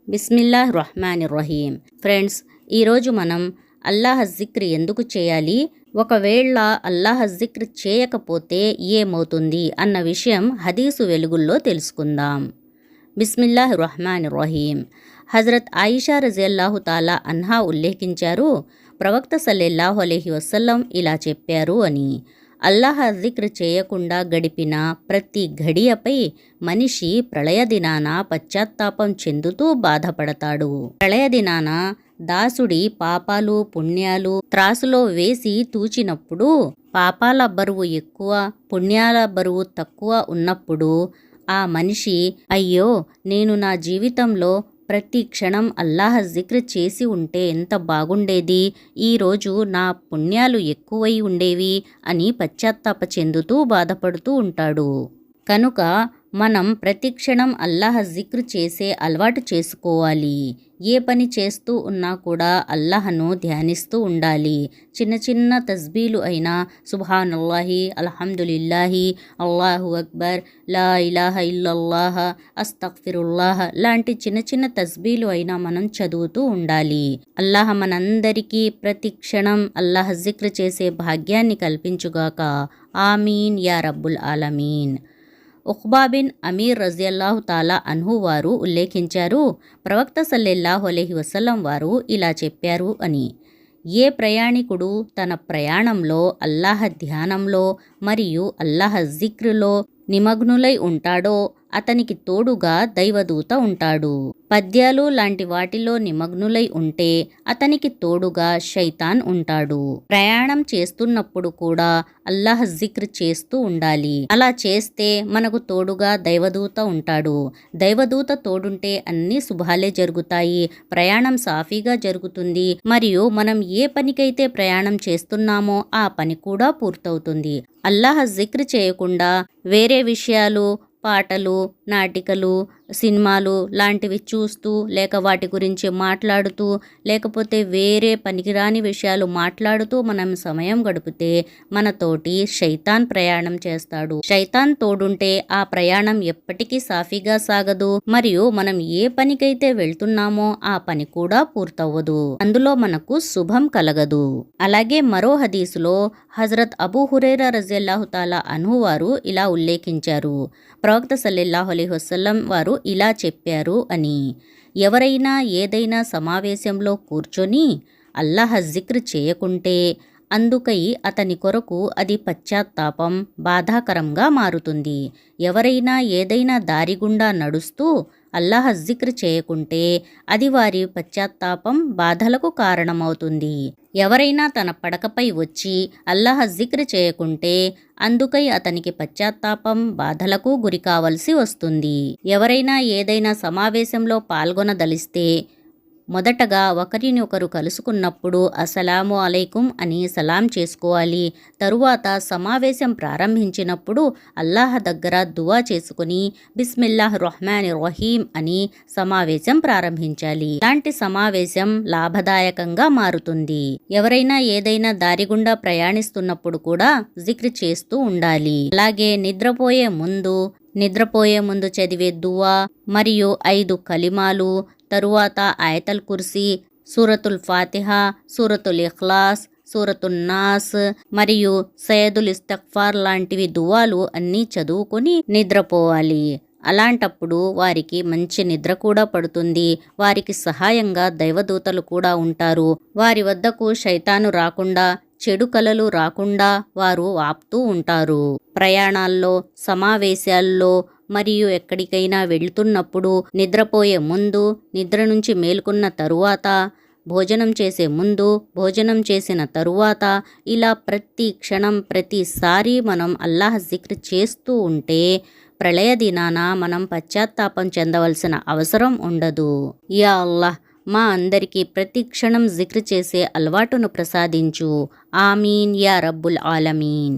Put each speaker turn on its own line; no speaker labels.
బిస్మిల్లాహ్ Rahman Rahim. Friends, ఈరోజు మనం అల్లాహ్ జిక్ర్ ఎందుకు చేయాలి, ఒకవేళ అల్లాహ్ జిక్ర్ చేయకపోతే ఏమవుతుంది అన్న విషయం హదీసు వెలుగుల్లో తెలుసుకుందాం. బిస్మిల్లాహ్ రహ్మాన్ రహీం. హజరత్ ఆయిషా రజియల్లాహు తాలా అన్హా ఉల్లేఖించారు, ప్రవక్త సల్లల్లాహు అలైహి వసల్లం ఇలా చెప్పారు అని. అల్లాహ్ జిక్ర్ చేయకుండా గడిపిన ప్రతి ఘడియపై మనిషి ప్రళయ దినాన పశ్చాత్తాపం చెందుతూ బాధపడతాడు. ప్రళయ దినాన దాసుడి పాపాలు పుణ్యాలు త్రాసులో వేసి తూచినప్పుడు పాపాల బరువు ఎక్కువ, పుణ్యాల బరువు తక్కువ ఉన్నప్పుడు ఆ మనిషి, అయ్యో, నేను నా జీవితంలో ప్రతి క్షణం అల్లాహ్ జిక్ర్ చేసి ఉంటే ఎంత బాగుండేది, ఈరోజు నా పుణ్యాలు ఎక్కువై ఉండేవి అని పశ్చాత్తాప చెందుతూ బాధపడుతూ ఉంటాడు. కనుక మనం ప్రతి క్షణం అల్లాహ్ జిక్ర్ చేసే అలవాటు చేసుకోవాలి. ఏ పని చేస్తూ ఉన్నా కూడా అల్లాహ్ను ధ్యానిస్తూ ఉండాలి. చిన్న చిన్న తస్బీలు అయినా సుబ్హానల్లాహి, అల్హమ్దులిల్లాహి, అల్లాహు అక్బర్, లా ఇలాహ ఇల్లల్లాహ, అస్తగ్ఫిరుల్లాహ్ లాంటి చిన్న చిన్న తస్బీలు అయినా మనం చదువుతూ ఉండాలి. అల్లాహ్ మనందరికీ ప్రతి క్షణం అల్లాహ్ జిక్ర్ చేసే భాగ్యాన్ని కల్పించుగాక. ఆమీన్ యా రబ్బుల్ ఆలమీన్. ఉఖ్బా బిన్ అమీర్ రజియల్లాహు తాలా అన్హు వారు ఉల్లేఖించారు, ప్రవక్త సల్లల్లాహు అలైహి వసల్లం వారు ఇలా చెప్పారు అని. ఏ ప్రయాణికుడు తన ప్రయాణంలో అల్లాహ్ ధ్యానంలో మరియు అల్లాహ్ జిక్రులో నిమగ్నులై ఉంటాడో అతనికి తోడుగా దైవదూత ఉంటాడు. పద్యాలు లాంటి వాటిలో నిమగ్నులై ఉంటే అతనికి తోడుగా శైతాన్ ఉంటాడు. ప్రయాణం చేస్తున్నప్పుడు కూడా అల్లాహ్ జిక్ర్ చేస్తూ ఉండాలి. అలా చేస్తే మనకు తోడుగా దైవదూత ఉంటాడు. దైవదూత తోడుంటే అన్ని శుభాలే జరుగుతాయి, ప్రయాణం సాఫీగా జరుగుతుంది, మరియు మనం ఏ పనికైతే ప్రయాణం చేస్తున్నామో ఆ పని కూడా పూర్తవుతుంది. అల్లాహ్ జిక్ర్ చేయకుండా వేరే విషయాలు, పాటలు, నాటికలు, సినిమాలు లాంటివి చూస్తూ లేక వాటి గురించి మాట్లాడుతూ లేకపోతే వేరే పనికిరాని విషయాలు మాట్లాడుతూ మనం సమయం గడిపితే మనతోటి శైతాన్ ప్రయాణం చేస్తాడు. శైతాన్ తోడుంటే ఆ ప్రయాణం ఎప్పటికీ సాఫీగా సాగదు, మరియు మనం ఏ పనికైతే వెళ్తున్నామో ఆ పని కూడా పూర్తవ్వదు, అందులో మనకు శుభం కలగదు. అలాగే మరో హదీసులో హజరత్ అబూ హురైరా రజియల్లాహు తాలా అన్హు వారు ఇలా ఉల్లేఖించారు, ప్రవక్త సల్లల్లాహు అలైహి వసల్లం వారు ఇలా చెప్పారు అని. ఎవరైనా ఏదైనా సమావేశంలో కూర్చొని అల్లాహ్ జిక్ర్ చేయకుంటే అందుకై అతని కొరకు అది పశ్చాత్తాపం, బాధాకరంగా మారుతుంది. ఎవరైనా ఏదైనా దారి గుండా నడుస్తూ అల్లాహ్ జిక్ర్ చేయకుంటే అది వారి పశ్చాత్తాపం, బాధలకు కారణమవుతుంది. ఎవరైనా తన పడకపై వచ్చి అల్లాహ్ జిక్ర్ చేయకుంటే అందుకై అతనికి పశ్చాత్తాపం, బాధలకు గురి కావలసి వస్తుంది. ఎవరైనా ఏదైనా సమావేశంలో పాల్గొనదలిస్తే మొదటగా ఒకరిని ఒకరు కలుసుకున్నప్పుడు అస్సలాము అలైకుం అని సలాం చేసుకోవాలి. తరువాత సమావేశం ప్రారంభించినప్పుడు అల్లాహ్ దగ్గర దువా చేసుకుని బిస్మిల్లాహ్ రహ్మాన్ రహీం అని సమావేశం ప్రారంభించాలి. ఇలాంటి సమావేశం లాభదాయకంగా మారుతుంది. ఎవరైనా ఏదైనా దారి గుండా ప్రయాణిస్తున్నప్పుడు కూడా జిక్ర్ చేస్తూ ఉండాలి. అలాగే నిద్రపోయే ముందు చదివే దువా మరియు 5 కలిమాలు, తరువాత ఆయతల్ కుర్సీ, సూరతుల్ ఫాతిహా, సూరతుల్ ఇఖ్లాస్, సూరతున్ నాస్ మరియు సయ్యదుల్ ఇస్తగ్ఫార్ లాంటివి దువాలు అన్నీ చదువుకొని నిద్రపోవాలి. అలాంటప్పుడు వారికి మంచి నిద్ర కూడా పడుతుంది. వారికి సహాయంగా దైవదూతలు కూడా ఉంటారు. వారి వద్దకు శైతాను రాకుండా, చెడు కలలు రాకుండా వారు ఆపుతూ ఉంటారు. ప్రయాణాల్లో, సమావేశాల్లో మరియు ఎక్కడికైనా వెళ్తున్నప్పుడు, నిద్రపోయే ముందు, నిద్ర నుంచి మేల్కొన్న తరువాత, భోజనం చేసే ముందు, భోజనం చేసిన తరువాత, ఇలా ప్రతి క్షణం ప్రతిసారి మనం అల్లాహ్ జిక్ర్ చేస్తూ ఉంటే ప్రళయ దినాన మనం పశ్చాత్తాపం చెందవలసిన అవసరం ఉండదు. యా అల్లాహ్, మా అందరికీ ప్రతి క్షణం జిక్ర్ చేసే అలవాటును ప్రసాదించు. ఆమీన్ యా రబ్బుల్ ఆలమీన్.